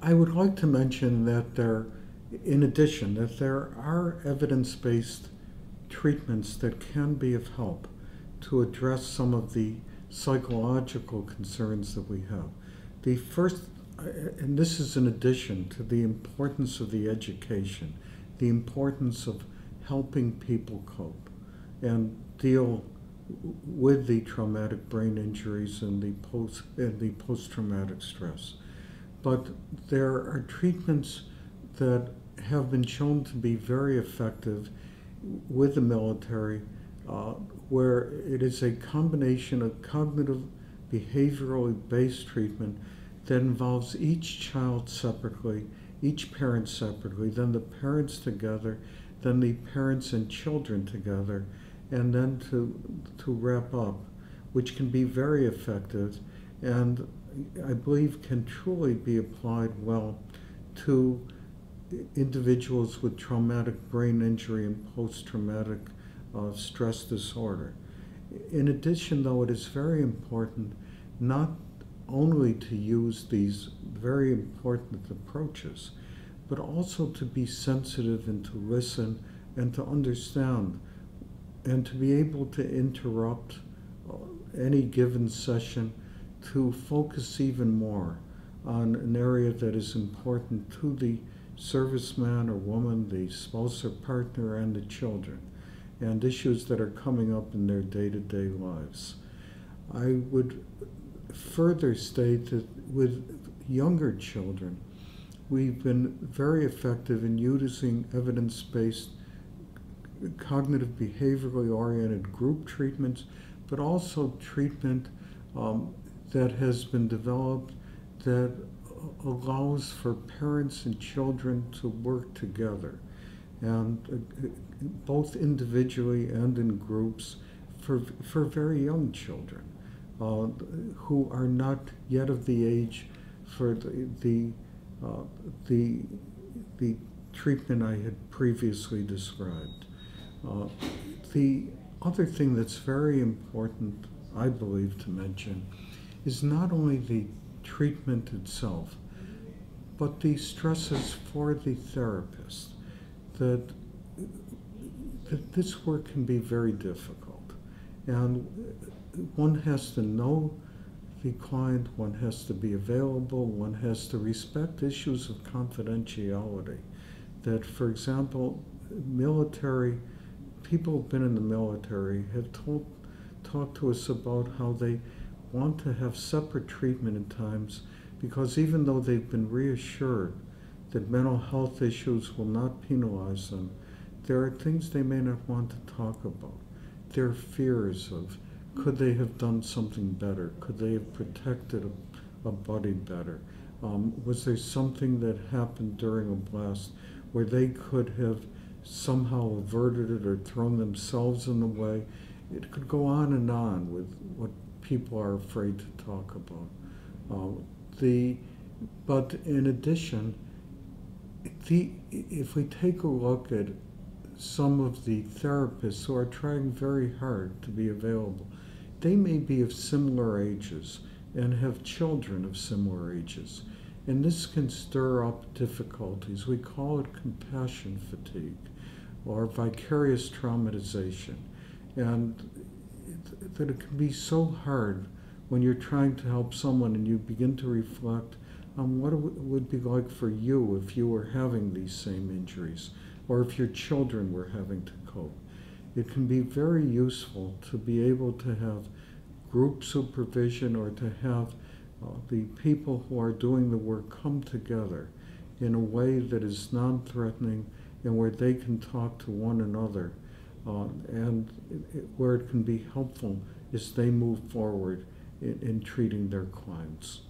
I would like to mention that in addition, that there are evidence-based treatments that can be of help to address some of the psychological concerns that we have. The first, and this is in addition to the importance of the education, the importance of helping people cope and deal with the traumatic brain injuries and the post-traumatic stress. But there are treatments that have been shown to be very effective with the military, where it is a combination of cognitive, behaviorally based treatment that involves each child separately, each parent separately, then the parents together, then the parents and children together, and then to wrap up, which can be very effective and I believe can truly be applied well to individuals with traumatic brain injury and post-traumatic stress disorder. In addition, though, it is very important not only to use these very important approaches, but also to be sensitive and to listen and to understand and to be able to interrupt any given session to focus even more on an area that is important to the serviceman or woman, the spouse or partner, and the children, and issues that are coming up in their day-to-day lives. I would further state that with younger children, we've been very effective in using evidence-based cognitive behaviorally oriented group treatments, but also treatment that has been developed that allows for parents and children to work together, and both individually and in groups for very young children who are not yet of the age for the treatment I had previously described. The other thing that's very important, I believe, to mention is not only the treatment itself, but the stresses for the therapist, that this work can be very difficult. And one has to know the client, one has to be available, one has to respect issues of confidentiality. That, for example, people who've been in the military have talked to us about how they want to have separate treatment at times, because even though they've been reassured that mental health issues will not penalize them, there are things they may not want to talk about. Their fears of, could they have done something better? Could they have protected a buddy better? Was there something that happened during a blast where they could have somehow averted it or thrown themselves in the way? It could go on with what people are afraid to talk about. But in addition, if we take a look at some of the therapists who are trying very hard to be available, they may be of similar ages and have children of similar ages. And this can stir up difficulties. We call it compassion fatigue or vicarious traumatization. And that it can be so hard when you're trying to help someone and you begin to reflect on what it would be like for you if you were having these same injuries, or if your children were having to cope. It can be very useful to be able to have group supervision or to have the people who are doing the work come together in a way that is non-threatening and where they can talk to one another, and where it can be helpful as they move forward in treating their clients.